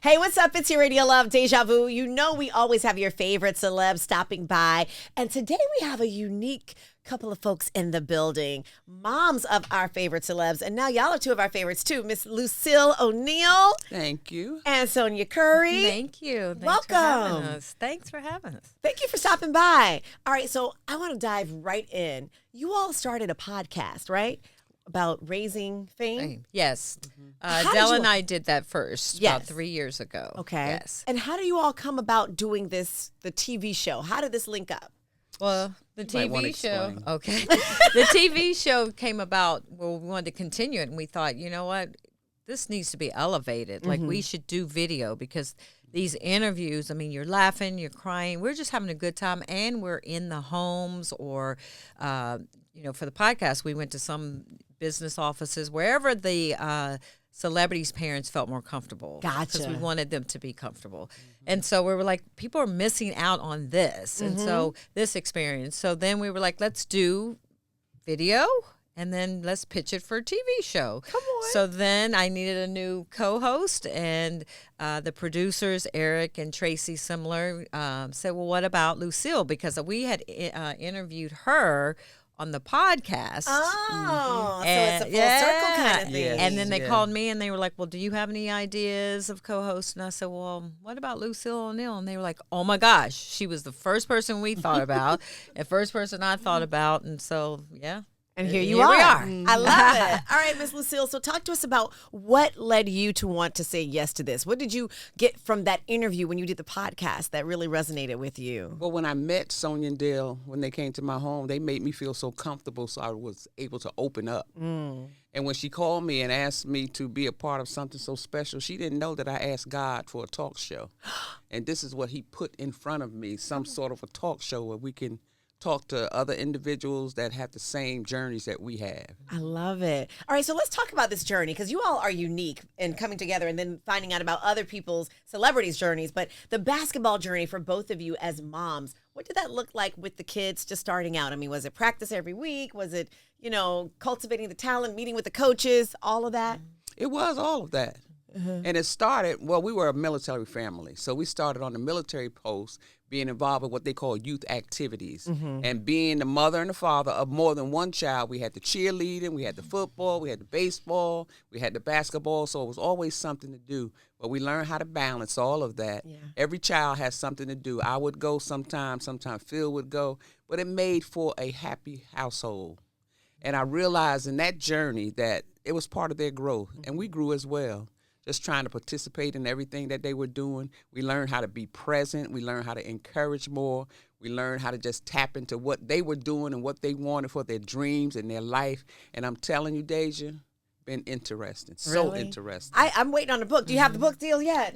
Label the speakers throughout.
Speaker 1: Hey, what's up? It's your Radio Love, Deja Vu. You know we always have your favorite celebs stopping by. And today we have a unique couple of folks in the building. Moms of our favorite celebs. And now y'all are two of our favorites too. Miss Lucille O'Neill.
Speaker 2: Thank you.
Speaker 1: And Sonya Curry.
Speaker 3: Thank you. Thanks
Speaker 1: Welcome.
Speaker 3: For having us. Thanks for having us.
Speaker 1: Thank you for stopping by. All right, so I want to dive right in. You all started a podcast, right? About raising fame?
Speaker 3: Yes.
Speaker 1: How
Speaker 3: Dell
Speaker 1: did you-
Speaker 3: and I did that first
Speaker 1: Yes.
Speaker 3: about 3 years ago.
Speaker 1: Okay.
Speaker 3: Yes.
Speaker 1: And how do you all come about doing this, the TV show? How did this link up?
Speaker 3: Well, the
Speaker 2: might wanna
Speaker 3: TV show.
Speaker 2: explain.
Speaker 3: Okay. The TV show came about, well, we wanted to continue it, and we thought, you know what? This needs to be elevated. Like, we should do video because these interviews, I mean, you're laughing, you're crying. We're just having a good time, and we're in the homes or, for the podcast, we went to some business offices, wherever the celebrities' parents felt more comfortable.
Speaker 1: Gotcha.
Speaker 3: Because we wanted them to be comfortable. And so we were like, people are missing out on this. And so this experience. So then we were like, let's do video and then let's pitch it for a TV show.
Speaker 1: Come on.
Speaker 3: So then I needed a new co-host, and the producers, Eric and Tracy Simler, said, well, what about Lucille? Because we had interviewed her on the podcast.
Speaker 1: Oh, so it's a full circle kind of thing.
Speaker 2: Yes.
Speaker 3: And then they
Speaker 2: Yeah.
Speaker 3: called me and they were like, well, do you have any ideas of co-hosts? And I said, well, what about Lucille O'Neill? And they were like, oh my gosh, she was the first person we thought about, the first person I thought about. And so, yeah.
Speaker 1: And here you
Speaker 3: Here
Speaker 1: are.
Speaker 3: we are.
Speaker 1: I love it. All right, Miss Lucille. So talk to us about what led you to want to say yes to this. What did you get from that interview when you did the podcast that really resonated with you?
Speaker 2: Well, when I met Sonya and Dale, when they came to my home, they made me feel so comfortable, so I was able to open up. And when she called me and asked me to be a part of something so special, she didn't know that I asked God for a talk show. And this is what he put in front of me, some sort of a talk show where we can talk to other individuals that have the same journeys that we have.
Speaker 1: I love it. All right, so let's talk about this journey because you all are unique in coming together and then finding out about other people's celebrities' journeys. But the basketball journey for both of you as moms, what did that look like with the kids just starting out? I mean, was it practice every week? Was it, cultivating the talent, meeting with the coaches, all of that?
Speaker 2: It was all of that. And it started, well, we were a military family. So we started on the military post, being involved with what they call youth activities. And being the mother and the father of more than one child, we had the cheerleading, we had the football, we had the baseball, we had the basketball. So it was always something to do. But we learned how to balance all of that.
Speaker 1: Yeah.
Speaker 2: Every child has something to do. I would go sometimes Phil would go. But it made for a happy household. And I realized in that journey that it was part of their growth. And we grew as well. Just trying to participate in everything that they were doing. We learned how to be present. We learned how to encourage more. We learned how to just tap into what they were doing and what they wanted for their dreams and their life. And I'm telling you, Deja, been interesting. So
Speaker 1: Really?
Speaker 2: interesting.
Speaker 1: I'm waiting on the book. Do you have the book deal yet?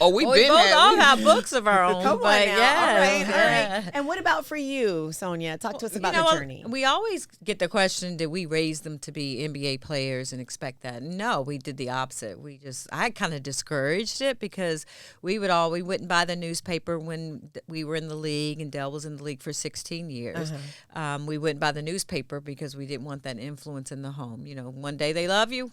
Speaker 2: Oh, we've
Speaker 3: Well, we
Speaker 2: been
Speaker 3: both
Speaker 2: there.
Speaker 3: all have books of our own.
Speaker 1: Come on
Speaker 3: but
Speaker 1: now.
Speaker 3: yes,
Speaker 1: All right. And what about for you, Sonya? Talk to us about the journey.
Speaker 3: We always get the question, did we raise them to be NBA players and expect that? No, we did the opposite. I kind of discouraged it because we wouldn't buy the newspaper when we were in the league, and Dell was in the league for 16 years. We wouldn't buy the newspaper because we didn't want that influence in the home. One day they love you,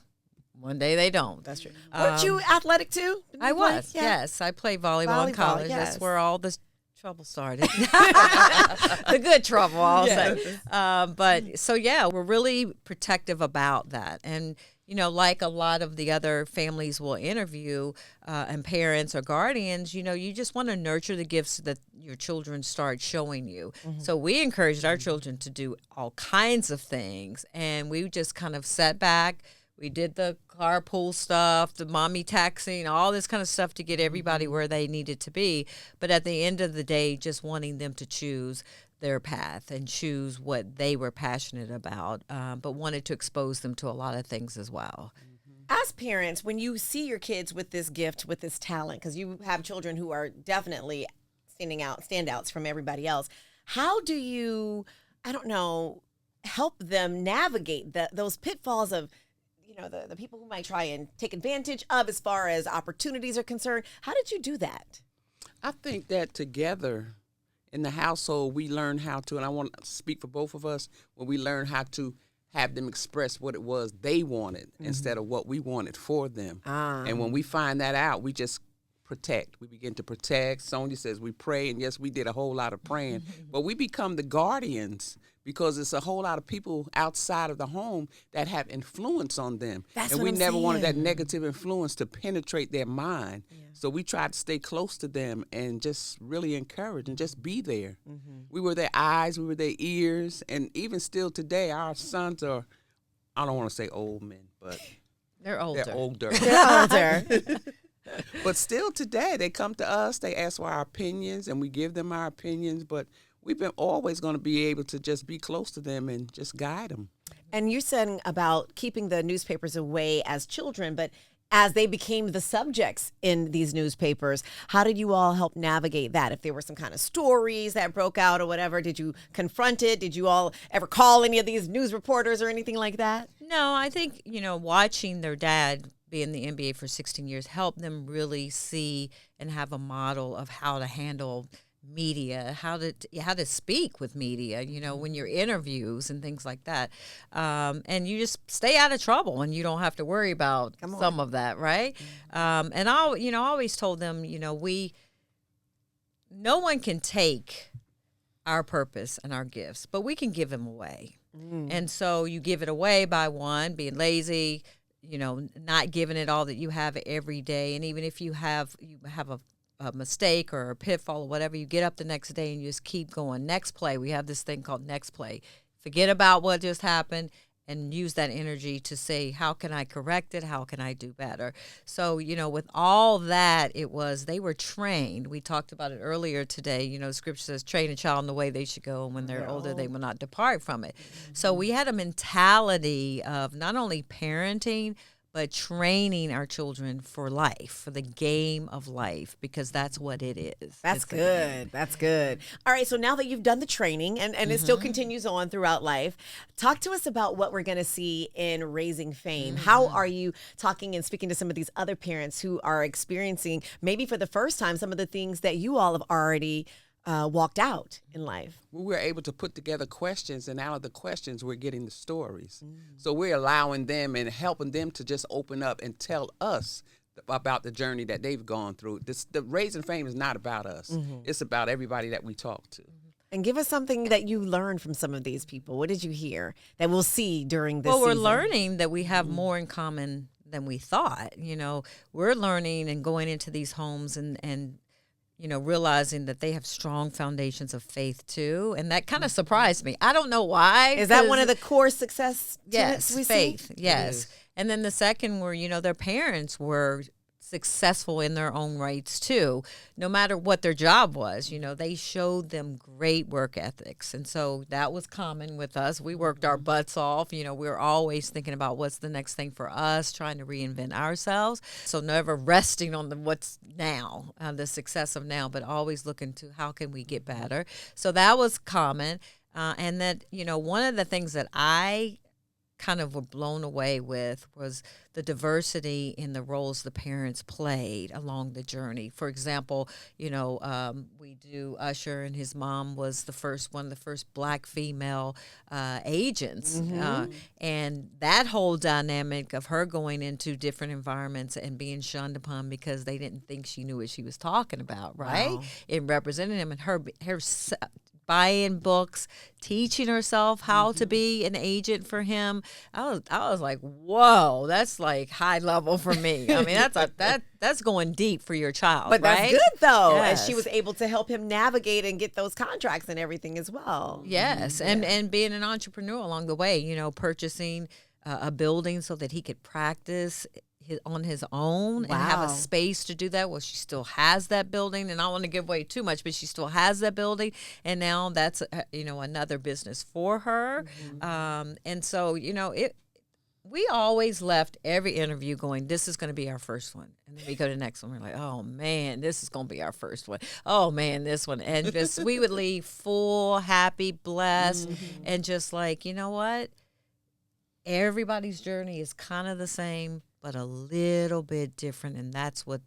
Speaker 3: one day they don't.
Speaker 1: That's true. Weren't you athletic too? Didn't
Speaker 3: I
Speaker 1: you play?
Speaker 3: was,
Speaker 1: Yeah.
Speaker 3: yes. I played volleyball in college.
Speaker 1: yes.
Speaker 3: That's where all this trouble started. The good trouble, I'll say. But so, yeah, we're really protective about that. And, like a lot of the other families we'll interview and parents or guardians, you just want to nurture the gifts that your children start showing you. So we encouraged our children to do all kinds of things. And we just kind of sat back. We did the carpool stuff, the mommy taxing, all this kind of stuff to get everybody where they needed to be. But at the end of the day, just wanting them to choose their path and choose what they were passionate about, but wanted to expose them to a lot of things as well.
Speaker 1: As parents, when you see your kids with this gift, with this talent, because you have children who are definitely standouts from everybody else, how do you, help them navigate those pitfalls of, the people who might try and take advantage of as far as opportunities are concerned? How did you do that?
Speaker 2: I think that together in the household, we learn how to, and I want to speak for both of us, when we learn how to have them express what it was they wanted instead of what we wanted for them. And when we find that out, we just protect. We begin to protect. Sonya says we pray, and yes, we did a whole lot of praying, but we become the guardians because it's a whole lot of people outside of the home that have influence on them.
Speaker 1: That's
Speaker 2: and
Speaker 1: what
Speaker 2: we
Speaker 1: I'm
Speaker 2: never wanted that
Speaker 1: saying.
Speaker 2: negative influence to penetrate their mind. So we tried to stay close to them and just really encourage and just be there. We were their eyes, we were their ears, and even still today, our sons are, I don't want to say old men, but
Speaker 3: They're older.
Speaker 2: they're older.
Speaker 1: They're older.
Speaker 2: But still today, they come to us, they ask for our opinions, and we give them our opinions, but we've been always going to be able to just be close to them and just guide them.
Speaker 1: And you said about keeping the newspapers away as children, but as they became the subjects in these newspapers, how did you all help navigate that? If there were some kind of stories that broke out or whatever, did you confront it? Did you all ever call any of these news reporters or anything like that?
Speaker 3: No, I think, watching their dad be in the NBA for 16 years helped them really see and have a model of how to handle media, how to speak with media, when you're interviews and things like that. And you just stay out of trouble and you don't have to worry about some of that, right? And I always told them, no one can take our purpose and our gifts, but we can give them away. And so you give it away by one, being lazy, not giving it all that you have every day. And even if you have a mistake or a pitfall or whatever, you get up the next day and you just keep going. Next play. We have this thing called next play. Forget about what just happened and use that energy to say, how can I correct it? How can I do better? So, with all that, they were trained. We talked about it earlier today. Scripture says, train a child in the way they should go, and when they're older, they will not depart from it. So we had a mentality of not only parenting, but training our children for life, for the game of life, because that's what it is.
Speaker 1: That's good. That's good. All right. So now that you've done the training and it still continues on throughout life, talk to us about what we're going to see in Raising Fame. How are you talking and speaking to some of these other parents who are experiencing, maybe for the first time, some of the things that you all have already walked out in life?
Speaker 2: We were able to put together questions, and out of the questions, we're getting the stories. So we're allowing them and helping them to just open up and tell us about the journey that they've gone through. The Raising Fame is not about us. It's about everybody that we talk to.
Speaker 1: And give us something that you learned from some of these people. What did you hear that we'll see during this
Speaker 3: season?
Speaker 1: Well,
Speaker 3: we're learning that we have more in common than we thought. We're learning and going into these homes and realizing that they have strong foundations of faith too. And that kind of surprised me. I don't know why.
Speaker 1: Is that one of the core success tenets we
Speaker 3: faith,
Speaker 1: see?
Speaker 3: Yes. And then the second were, their parents were successful in their own rights too. No matter what their job was, they showed them great work ethics. And so that was common with us. We worked our butts off. We were always thinking about what's the next thing for us, trying to reinvent ourselves. So never resting on what's now, the success of now, but always looking to how can we get better. So that was common. And that, one of the things that I kind of were blown away with was the diversity in the roles the parents played along the journey. For example, we do Usher, and his mom was one of the first Black female agents. And that whole dynamic of her going into different environments and being shunned upon because they didn't think she knew what she was talking about, right?
Speaker 1: Wow.
Speaker 3: It represented him, and her buying books, teaching herself how to be an agent for him. I was like, whoa, that's like high level for me. I mean, that's going deep for your child,
Speaker 1: but
Speaker 3: right?
Speaker 1: That's good though,
Speaker 3: Yes.
Speaker 1: and she was able to help him navigate and get those contracts and everything as well.
Speaker 3: Yes, and being an entrepreneur along the way, purchasing a building so that he could practice on his own and have a space to do that. Well, she still has that building, and I don't want to give away too much, but she still has that building, and now that's another business for her. And so we always left every interview going, this is going to be our first one, and then we go to the next one, we're like, oh man, this is going to be our first one, oh man, this one, and just we would leave full, happy, blessed, and just like, you know what, everybody's journey is kind of the same but a little bit different, and that's what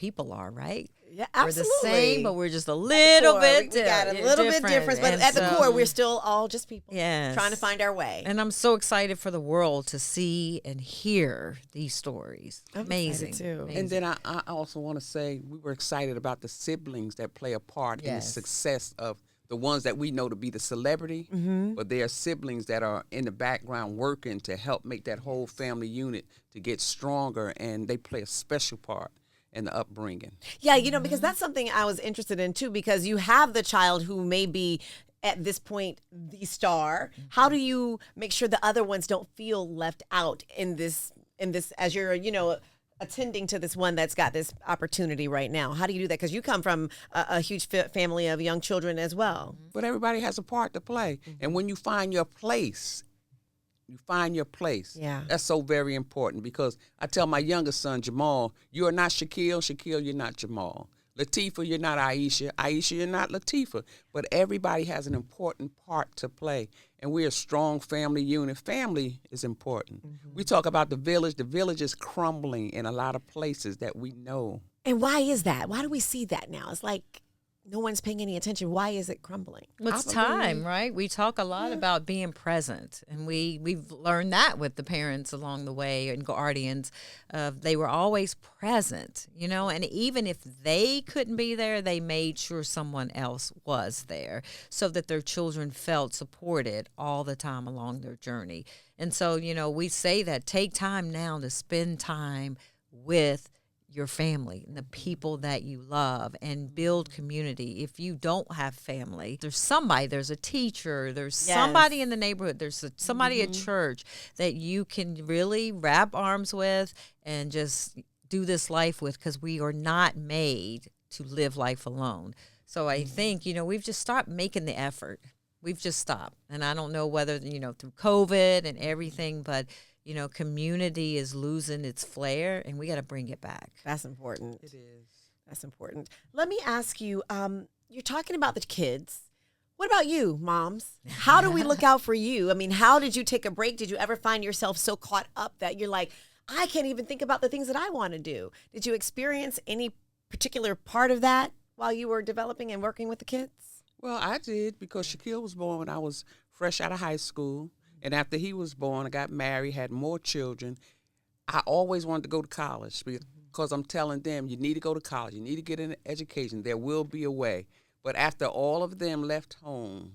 Speaker 3: people are, right?
Speaker 1: Yeah,
Speaker 3: We're
Speaker 1: absolutely.
Speaker 3: the same, but we're just a little bit
Speaker 1: We got a little bit different, but
Speaker 3: And
Speaker 1: at the
Speaker 3: so-
Speaker 1: core, we're still all just people
Speaker 3: Yes.
Speaker 1: trying to find our way.
Speaker 3: And I'm so excited for the world to see and hear these stories.
Speaker 1: I'm
Speaker 3: Amazing.
Speaker 1: excited too.
Speaker 3: Amazing.
Speaker 2: And then I also want to say we were excited about the siblings that play a part in the
Speaker 3: Yes.
Speaker 2: success of the ones that we know to be the celebrity, but they are siblings that are in the background working to help make that whole family unit to get stronger, and they play a special part in the upbringing.
Speaker 1: Yeah, because that's something I was interested in too, because you have the child who may be at this point the star. How do you make sure the other ones don't feel left out in this as you're, attending to this one that's got this opportunity right now? How do you do that? Because you come from a huge family of young children as well.
Speaker 2: But everybody has a part to play, and when you find your place,
Speaker 1: Yeah.
Speaker 2: That's so very important, because I tell my youngest son, Jamal, you are not Shaquille. Shaquille, you're not Jamal. Latifah, you're not Aisha. Aisha, you're not Latifah. But everybody has an important part to play, and we're a strong family unit. Family is important. We talk about the village. The village is crumbling in a lot of places that we know.
Speaker 1: And why is that? Why do we see that now? It's like no one's paying any attention. Why is it crumbling?
Speaker 3: Well, it's time, right? We talk a lot about being present, and we've learned that with the parents along the way and guardians. They were always present, and even if they couldn't be there, they made sure someone else was there so that their children felt supported all the time along their journey. And so, we say that take time now to spend time with your family and the people that you love, and build community. If you don't have family, there's a teacher, there's somebody in the neighborhood, there's somebody at church that you can really wrap arms with and just do this life with, because we are not made to live life alone. So I think, we've just stopped making the effort. We've just stopped. And I don't know whether, through COVID and everything, but community is losing its flair, and we got to bring it back.
Speaker 1: That's important.
Speaker 2: It is.
Speaker 1: That's important. Let me ask you, you're talking about the kids. What about you, moms? How do we look out for you? I mean, how did you take a break? Did you ever find yourself so caught up that you're like, I can't even think about the things that I want to do? Did you experience any particular part of that while you were developing and working with the kids?
Speaker 2: Well, I did, because Shaquille was born when I was fresh out of high school. And after he was born, I got married, had more children. I always wanted to go to college, because I'm telling them, you need to go to college. You need to get an education. There will be a way. But after all of them left home,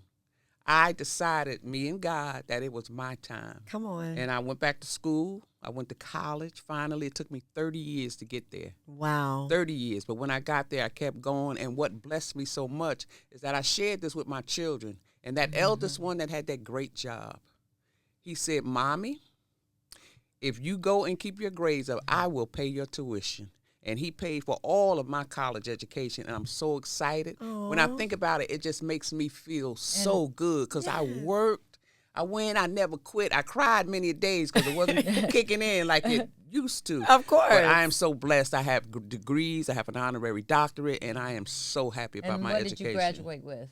Speaker 2: I decided, me and God, that it was my time.
Speaker 1: Come on.
Speaker 2: And I went back to school. I went to college. Finally, it took me 30 years to get there.
Speaker 1: Wow.
Speaker 2: 30 years. But when I got there, I kept going. And what blessed me so much is that I shared this with my children. And that eldest one that had that great job, he said, Mommy, if you go and keep your grades up, I will pay your tuition. And he paid for all of my college education, and I'm so excited.
Speaker 1: Aww.
Speaker 2: When I think about it, it just makes me feel so good, because I worked, I went, I never quit. I cried many days because it wasn't kicking in like it used to.
Speaker 1: Of course.
Speaker 2: But I am so blessed. I have degrees, I have an honorary doctorate, and I am so happy about my education.
Speaker 3: What did you graduate with?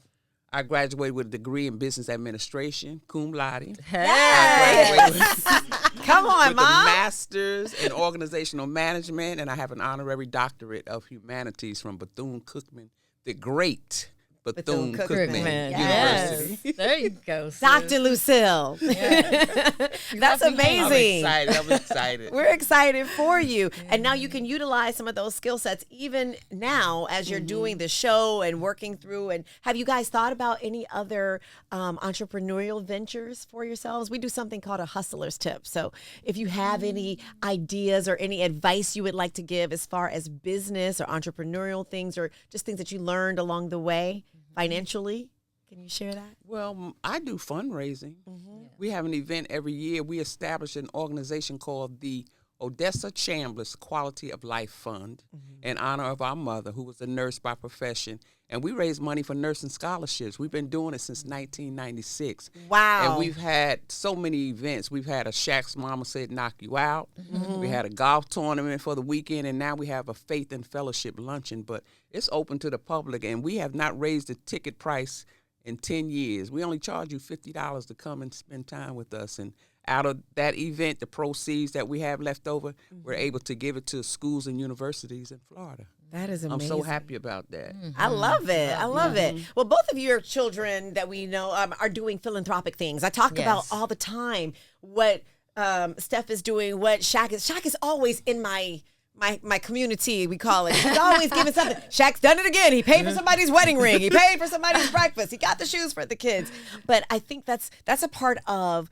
Speaker 2: I graduated with a degree in business administration, cum laude.
Speaker 3: Hey.
Speaker 2: I graduated
Speaker 1: Come on,
Speaker 2: with
Speaker 1: Mom.
Speaker 2: a master's in organizational management, and I have an honorary doctorate of humanities from Bethune-Cookman, the great Bethune-Cookman University.
Speaker 3: Yes. There you go, sis.
Speaker 1: Dr. Lucille. That's amazing.
Speaker 2: I'm excited.
Speaker 1: We're excited for you. And now you can utilize some of those skill sets even now as you're doing the show and working through. And have you guys thought about any other entrepreneurial ventures for yourselves? We do something called a hustler's tip. So if you have any ideas or any advice you would like to give as far as business or entrepreneurial things, or just things that you learned along the way financially, can you share that?
Speaker 2: Well, I do fundraising. We have an event every year. We established an organization called the Odessa Chambliss Quality of Life Fund in honor of our mother, who was a nurse by profession. And we raise money for nursing scholarships. We've been doing it since 1996.
Speaker 1: Wow.
Speaker 2: And we've had so many events. We've had a Shaq's Mama Said Knock You Out. We had a golf tournament for the weekend, and now we have a faith and fellowship luncheon. But it's open to the public, and we have not raised the ticket price in 10 years. We only charge you $50 to come and spend time with us. And out of that event, the proceeds that we have left over, we're able to give it to schools and universities in Florida.
Speaker 1: That is
Speaker 2: I'm
Speaker 1: amazing.
Speaker 2: so happy about that.
Speaker 1: I love it. I love it. Well, both of your children that we know are doing philanthropic things. I talk about all the time what Steph is doing, what Shaq is. Shaq is always in my community, we call it. He's always giving something. Shaq's done it again. He paid for somebody's wedding ring. He paid for somebody's breakfast. He got the shoes for the kids. But I think that's a part of,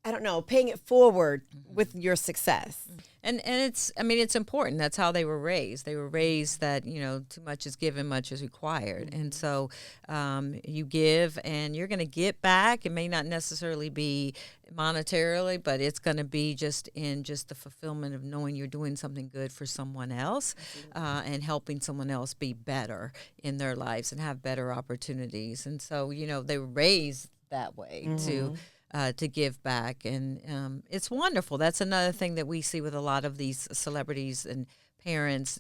Speaker 1: I don't know, paying it forward with your success.
Speaker 3: And it's important. That's how they were raised. They were raised that, too much is given, much is required. And so you give and you're going to get back. It may not necessarily be monetarily, but it's going to be just the fulfillment of knowing you're doing something good for someone else and helping someone else be better in their lives and have better opportunities. And so, they were raised that way to give back. And it's wonderful. That's another thing that we see with a lot of these celebrities and parents.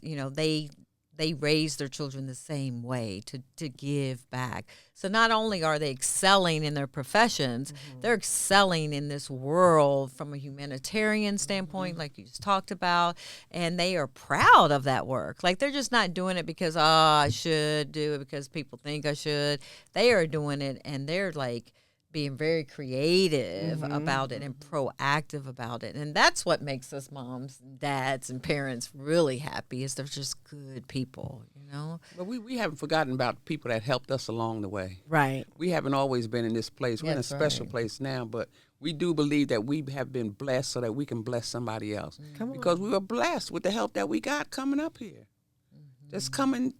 Speaker 3: They raise their children the same way to give back. So not only are they excelling in their professions, they're excelling in this world from a humanitarian standpoint, like you just talked about, and they are proud of that work. Like they're just not doing it because, I should do it because people think I should. They are doing it, and they're like being very creative about it and proactive about it. And that's what makes us moms and dads and parents really happy, is they're just good people,
Speaker 2: But we haven't forgotten about people that helped us along the way.
Speaker 1: Right.
Speaker 2: We haven't always been in this place. We're in a special place now, but we do believe that we have been blessed so that we can bless somebody else. Because we were blessed with the help that we got coming up here. Just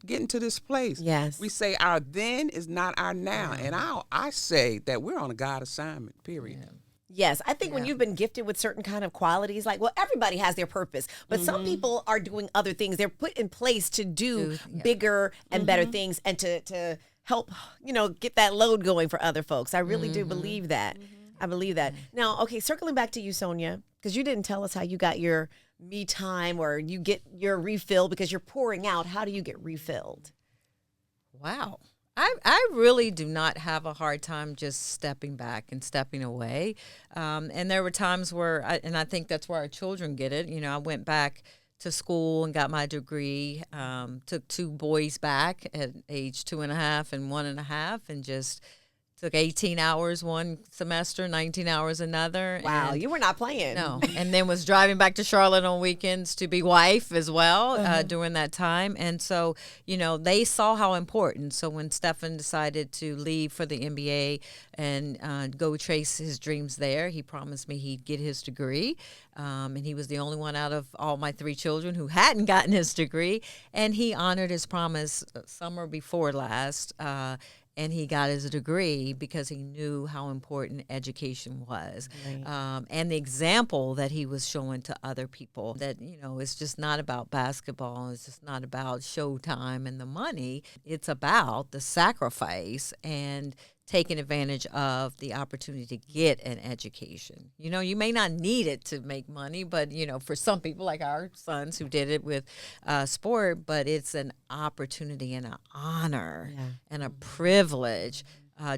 Speaker 2: getting to this place.
Speaker 1: Yes.
Speaker 2: We say our then is not our now. And I say that we're on a God assignment, period. Yeah.
Speaker 1: Yes, I think when you've been gifted with certain kind of qualities, everybody has their purpose, but some people are doing other things. They're put in place to do bigger and better things and to help, get that load going for other folks. I really do believe that. I believe that. Now, okay, circling back to you, Sonya, because you didn't tell us how you got your me time or you get your refill because you're pouring out. How do you get refilled?
Speaker 3: Wow. I really do not have a hard time just stepping back and stepping away. And there were times where, I think that's where our children get it. I went back to school and got my degree, took 2 boys back at age 2.5 and 1.5, and just took 18 hours one semester, 19 hours another.
Speaker 1: Wow, you were not playing.
Speaker 3: No, and then was driving back to Charlotte on weekends to be wife as well during that time. And so, they saw how important. So when Stephen decided to leave for the MBA and go chase his dreams there, he promised me he'd get his degree. And he was the only one out of all my 3 children who hadn't gotten his degree. And he honored his promise summer before last. And he got his degree because he knew how important education was. Right. And the example that he was showing to other people that, it's just not about basketball. It's just not about showtime and the money. It's about the sacrifice and taking advantage of the opportunity to get an education. You may not need it to make money, but, for some people like our sons who did it with sport, but it's an opportunity and an honor and a privilege,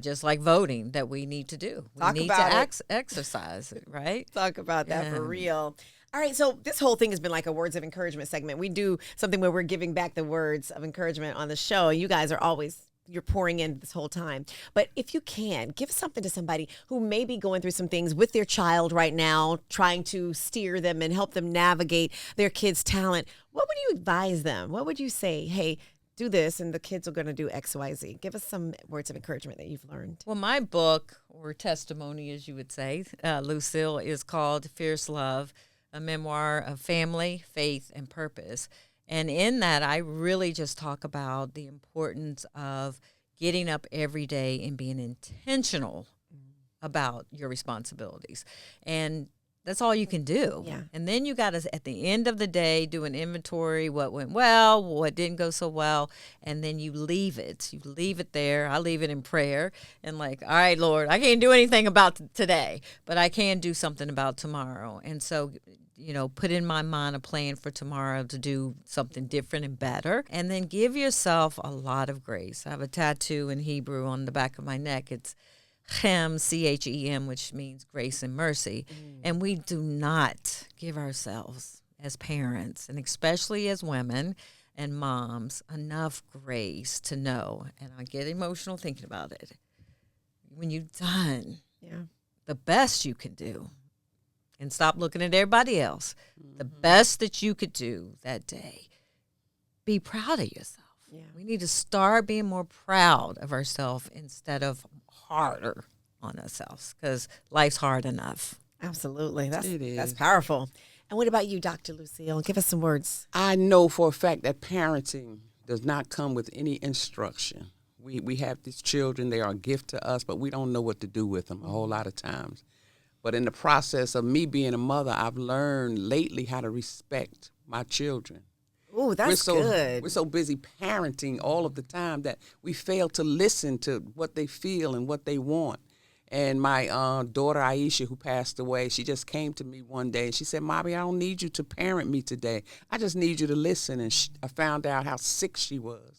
Speaker 3: just like voting, that we need to do. We need to exercise it, right?
Speaker 1: Talk about that for real. All right, so this whole thing has been like a words of encouragement segment. We do something where we're giving back the words of encouragement on the show. You guys are always you're pouring in this whole time. But if you can, give something to somebody who may be going through some things with their child right now, trying to steer them and help them navigate their kid's talent. What would you advise them? What would you say? Hey, do this and the kids are going to do X, Y, Z. Give us some words of encouragement that you've learned.
Speaker 3: Well, my book, or testimony, as you would say, Lucille, is called Fierce Love, a memoir of family, faith, and purpose. And in that, I really just talk about the importance of getting up every day and being intentional about your responsibilities. And that's all you can do. Yeah. And then you got to, at the end of the day, do an inventory, what went well, what didn't go so well, and then you leave it. You leave it there. I leave it in prayer and all right, Lord, I can't do anything about today, but I can do something about tomorrow. And so, put in my mind a plan for tomorrow to do something different and better, and then give yourself a lot of grace. I have a tattoo in Hebrew on the back of my neck. It's Chem, Chem, which means grace and mercy. And we do not give ourselves as parents, and especially as women, and moms enough grace to know, and I get emotional thinking about it, when you've done the best you can do, and stop looking at everybody else, the best that you could do that day, be proud of yourself. Yeah. We need to start being more proud of ourselves instead of harder on ourselves, because life's hard enough.
Speaker 1: Absolutely. That's powerful. And what about you, Dr. Lucille? Give us some words.
Speaker 2: I know for a fact that parenting does not come with any instruction. We have these children, they are a gift to us, but we don't know what to do with them a whole lot of times. But in the process of me being a mother, I've learned lately how to respect my children.
Speaker 1: Oh, that's good.
Speaker 2: We're so busy parenting all of the time that we fail to listen to what they feel and what they want. And my daughter, Aisha, who passed away, she just came to me one day and she said, Mommy, I don't need you to parent me today. I just need you to listen. And I found out how sick she was.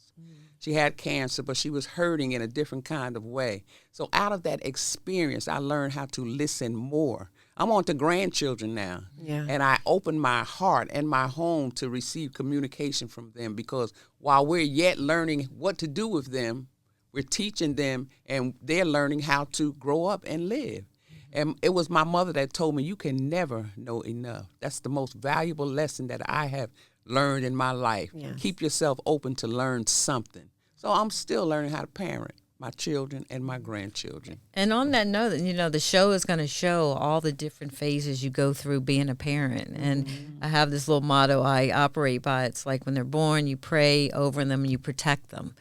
Speaker 2: She had cancer, but she was hurting in a different kind of way. So out of that experience, I learned how to listen more. I'm on to grandchildren now, and I open my heart and my home to receive communication from them, because while we're yet learning what to do with them, we're teaching them, and they're learning how to grow up and live. And it was my mother that told me, you can never know enough. That's the most valuable lesson that I have learned in my life. Yes. Keep yourself open to learn something. So I'm still learning how to parent my children and my grandchildren.
Speaker 3: And on that note, the show is going to show all the different phases you go through being a parent. And I have this little motto I operate by. It's like when they're born, you pray over them and you protect them.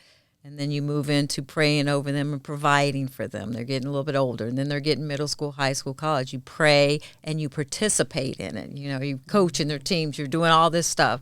Speaker 3: And then you move into praying over them and providing for them. They're getting a little bit older, and then they're getting middle school, high school, college. You pray and you participate in it. You coach in their teams. You're doing all this stuff.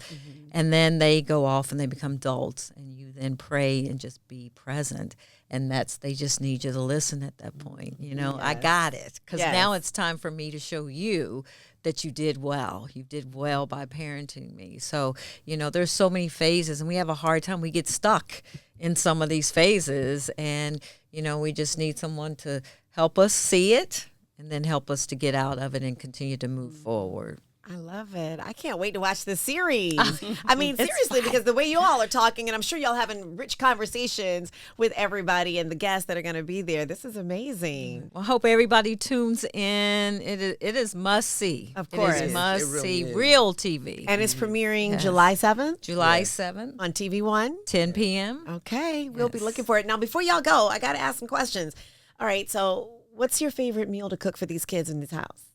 Speaker 3: And then they go off and they become adults, and you then pray and just be present. And they just need you to listen at that point. Yes. I got it. Because now it's time for me to show you that you did well. You did well by parenting me. So, there's so many phases, and we have a hard time. We get stuck in some of these phases, and, we just need someone to help us see it and then help us to get out of it and continue to move forward.
Speaker 1: I love it. I can't wait to watch this series. I mean, seriously, because the way you all are talking, and I'm sure y'all having rich conversations with everybody and the guests that are going to be there. This is amazing.
Speaker 3: Well, I hope everybody tunes in. It is must see.
Speaker 1: Of course.
Speaker 3: It is must see. Real TV.
Speaker 1: And it's premiering July 7th?
Speaker 3: July 7th.
Speaker 1: On TV One?
Speaker 3: 10 p.m.
Speaker 1: Okay. We'll be looking for it. Now, before y'all go, I got to ask some questions. All right. So what's your favorite meal to cook for these kids in this house?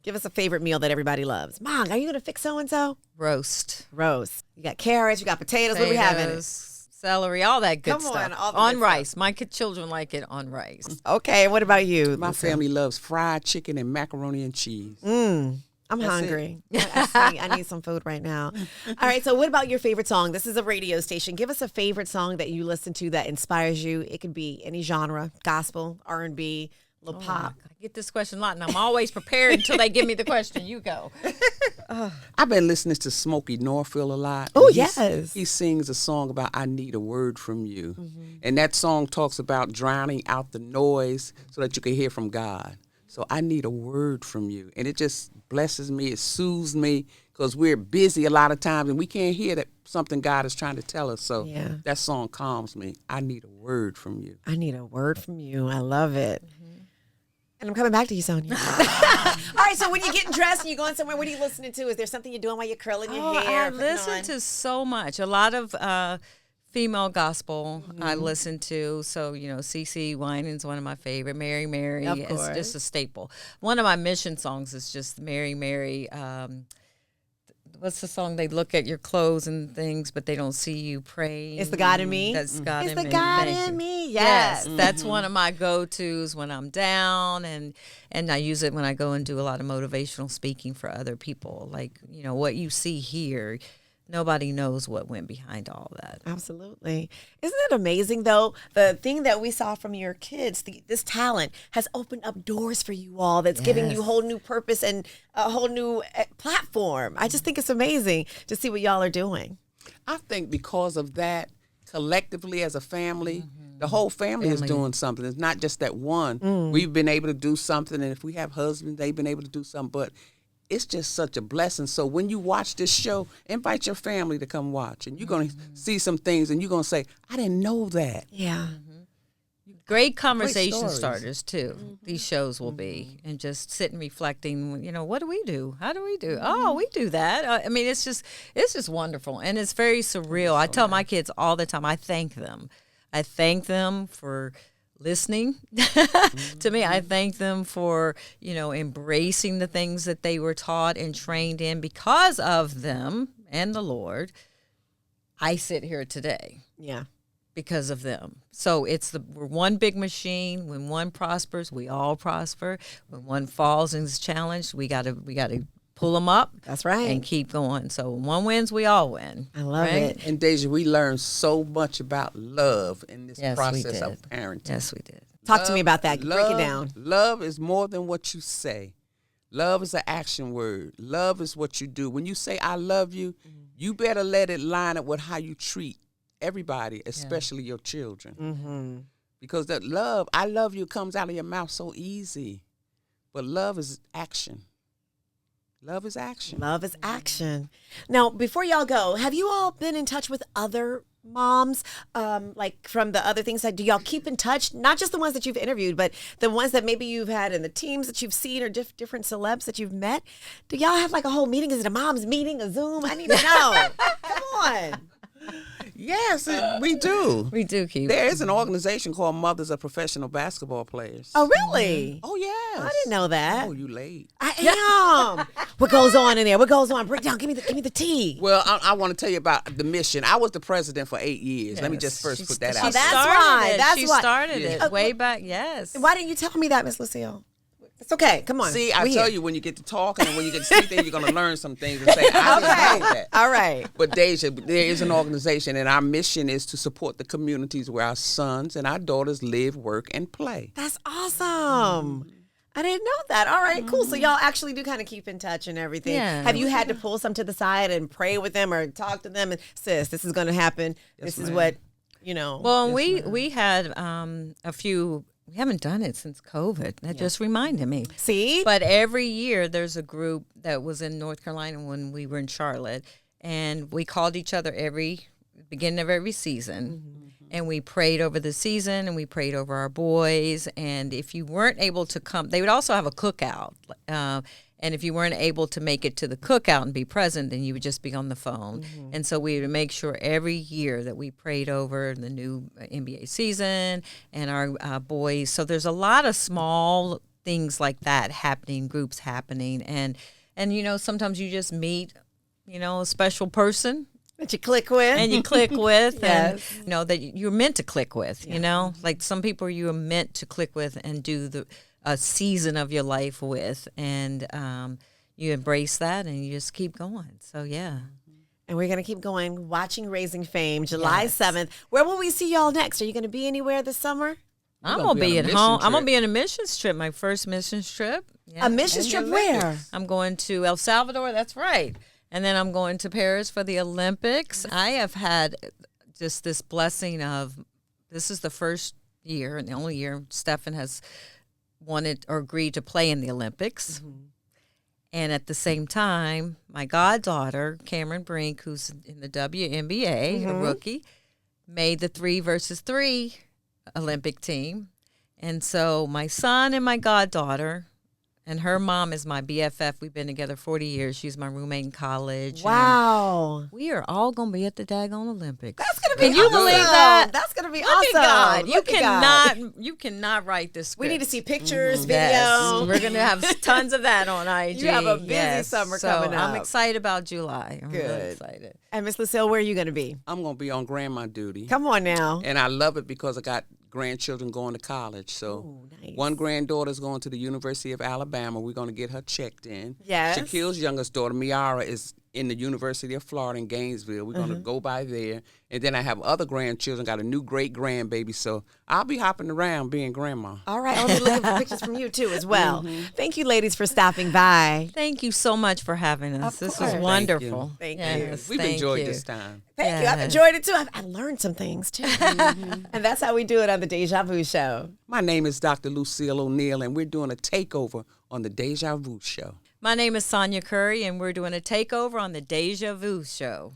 Speaker 1: Give us a favorite meal that everybody loves. Mom, are you going to fix so-and-so?
Speaker 3: Roast.
Speaker 1: You got carrots, you got potatoes. What do we have in it?
Speaker 3: Celery, all that good stuff.
Speaker 1: Come on,
Speaker 3: on rice. Stuff. My children like it on rice.
Speaker 1: Okay, what about you?
Speaker 2: My family loves fried chicken and macaroni and cheese.
Speaker 1: I'm hungry. I need some food right now. All right, so what about your favorite song? This is a radio station. Give us a favorite song that you listen to that inspires you. It could be any genre, gospel, R&B, little pop.
Speaker 3: I get this question a lot, and I'm always prepared until they give me the question. You go.
Speaker 2: I've been listening to Smokey Norfield a lot.
Speaker 1: Oh, yes.
Speaker 2: He sings a song about I Need a Word from You. And that song talks about drowning out the noise so that you can hear from God. So I need a word from you. And it just blesses me. It soothes me, because we're busy a lot of times and we can't hear that something God is trying to tell us. So that song calms me. I need a word from you.
Speaker 1: I need a word from you. I love it. And I'm coming back to you, Sonya. All right, so when you're getting dressed and you're going somewhere, what are you listening to? Is there something you're doing while you're curling your hair?
Speaker 3: I listen to so much. A lot of female gospel I listen to. So, CeCe Winans one of my favorite. Mary is just a staple. One of my mission songs is just Mary. What's the song? They look at your clothes and things, but they don't see you praying.
Speaker 1: It's the God in me.
Speaker 3: That's God in me.
Speaker 1: It's the God in me. Yes.
Speaker 3: That's one of my go-tos when I'm down, and I use it when I go and do a lot of motivational speaking for other people. Like, what you see here, nobody knows what went behind all that.
Speaker 1: Absolutely. Isn't it amazing, though? The thing that we saw from your kids, this talent has opened up doors for you all that's giving you a whole new purpose and a whole new platform. I just think it's amazing to see what y'all are doing.
Speaker 2: I think because of that, collectively as a family, the whole family is doing something. It's not just that one. We've been able to do something, and if we have husbands, they've been able to do something. But it's just such a blessing. So when you watch this show, invite your family to come watch, and you're going to see some things, and you're going to say, I didn't know that.
Speaker 1: Yeah.
Speaker 3: Great conversation
Speaker 2: stories.
Speaker 3: starters too. These shows will be, and just sitting reflecting. What do we do? How do we do? Oh, we do that. I mean, it's just wonderful, and it's very surreal. I tell my kids all the time. I thank them for listening to me. I thank them for embracing the things that they were taught and trained in. Because of them and the Lord, I sit here today.
Speaker 1: Yeah.
Speaker 3: Because of them. So we're one big machine. When one prospers, we all prosper. When one falls and is challenged, we gotta pull them up.
Speaker 1: That's right.
Speaker 3: And keep going. So when one wins, we all win.
Speaker 1: I love it.
Speaker 2: And Deja, we learned so much about love in this process of parenting.
Speaker 3: Yes, we did.
Speaker 1: Talk to me about that. Break it down.
Speaker 2: Love is more than what you say. Love is an action word. Love is what you do. When you say I love you, you better let it line up with how you treat everybody, especially your children.
Speaker 1: Mm-hmm.
Speaker 2: Because that love, I love you, comes out of your mouth so easy. But love is action. Love is action.
Speaker 1: Love is action. Now, before y'all go, have you all been in touch with other moms, like from the other things? Do y'all keep in touch? Not just the ones that you've interviewed, but the ones that maybe you've had in the teams that you've seen, or different celebs that you've met. Do y'all have like a whole meeting? Is it a mom's meeting, a Zoom? I need to know. Come on.
Speaker 2: Yes, we do.
Speaker 3: We do keep.
Speaker 2: There is an organization called Mothers of Professional Basketball Players.
Speaker 1: Oh, really?
Speaker 2: Oh, yes.
Speaker 1: I didn't know that.
Speaker 2: Oh, you late.
Speaker 1: I am. What goes on in there? What goes on? Break down. Give me the tea.
Speaker 2: Well, I want to tell you about the mission. I was the president for 8 years. Let me just first put that out.
Speaker 1: That's right. That's
Speaker 3: she
Speaker 1: why.
Speaker 3: started it way back. Yes.
Speaker 1: Why didn't you tell me that, Miss Lucille? It's okay. Come on.
Speaker 2: See, I tell you, when you get to talking and when you get to speak, then you're going to learn some things and say, I didn't know that.
Speaker 1: All right.
Speaker 2: But Deja, there is an organization, and our mission is to support the communities where our sons and our daughters live, work, and play.
Speaker 1: That's awesome. I didn't know that. All right, cool. So y'all actually do kind of keep in touch and everything.
Speaker 3: Yeah.
Speaker 1: Have you had to pull some to the side and pray with them or talk to them and, sis, this is going to happen. This is what,
Speaker 3: Well, we had a few. We haven't done it since COVID. That just reminded me.
Speaker 1: See?
Speaker 3: But every year there's a group that was in North Carolina when we were in Charlotte, and we called each other beginning of every season, and we prayed over the season, and we prayed over our boys. And if you weren't able to come, they would also have a cookout. And if you weren't able to make it to the cookout and be present, then you would just be on the phone. And so we would make sure every year that we prayed over the new NBA season and our boys. So there's a lot of small things like that happening, groups happening. And sometimes you just meet, a special person.
Speaker 1: That you click with.
Speaker 3: And you click with.
Speaker 1: Yes.
Speaker 3: And, that you're meant to click with, Like some people you are meant to click with and do a season of your life with, and you embrace that and you just keep going. So yeah.
Speaker 1: And we're going to keep going, watching Raising Fame, July 7th. Where will we see y'all next? Are you going to be anywhere this summer?
Speaker 3: I'm going to be at home. I'm going to be on a missions trip, my first missions trip. Yeah.
Speaker 1: A missions trip where?
Speaker 3: I'm going to El Salvador, that's right. And then I'm going to Paris for the Olympics. I have had just this blessing of, this is the first year and the only year Stephen has wanted or agreed to play in the Olympics. And at the same time, my goddaughter, Cameron Brink, who's in the WNBA, a rookie, made the 3-versus-3 Olympic team. And so my son and my goddaughter, and her mom is my BFF. We've been together 40 years. She's my roommate in college.
Speaker 1: Wow.
Speaker 3: We are all going to be at the daggone Olympics.
Speaker 1: That's going to be
Speaker 3: Can you believe that?
Speaker 1: That's going to be
Speaker 3: Look
Speaker 1: awesome.
Speaker 3: at God.
Speaker 1: Look at God.
Speaker 3: You cannot write this script.
Speaker 1: We need to see pictures, video.
Speaker 3: Yes. We're going to have tons of that on IG.
Speaker 1: You have a busy summer coming up.
Speaker 3: I'm excited about July. I'm really
Speaker 1: Good.
Speaker 3: excited.
Speaker 1: And Miss Lucille, where are you going to be?
Speaker 2: I'm going to be on grandma duty.
Speaker 1: Come on now.
Speaker 2: And I love it because I got grandchildren going to college. So
Speaker 1: Ooh, nice.
Speaker 2: one granddaughter's going to the University of Alabama. We're going to get her checked in.
Speaker 1: Yes.
Speaker 2: Shaquille's youngest daughter, Miara, is in the University of Florida in Gainesville. We're going to go by there. And then I have other grandchildren, got a new great-grandbaby. So I'll be hopping around being grandma.
Speaker 1: All right. I'll be looking for pictures from you, too, as well. Thank you, ladies, for stopping by.
Speaker 3: Thank you so much for having us.
Speaker 1: Of
Speaker 3: This
Speaker 1: course.
Speaker 3: was wonderful.
Speaker 1: Thank you.
Speaker 3: Yes,
Speaker 2: We've
Speaker 3: thank
Speaker 2: enjoyed
Speaker 3: you.
Speaker 2: this time.
Speaker 1: Thank you. I've enjoyed it, too. I learned some things, too. And that's how we do it on the Deja Vu Show.
Speaker 2: My name is Dr. Lucille O'Neill, and we're doing a takeover on the Deja Vu Show.
Speaker 3: My name is Sonya Curry, and we're doing a takeover on the Deja Vu show.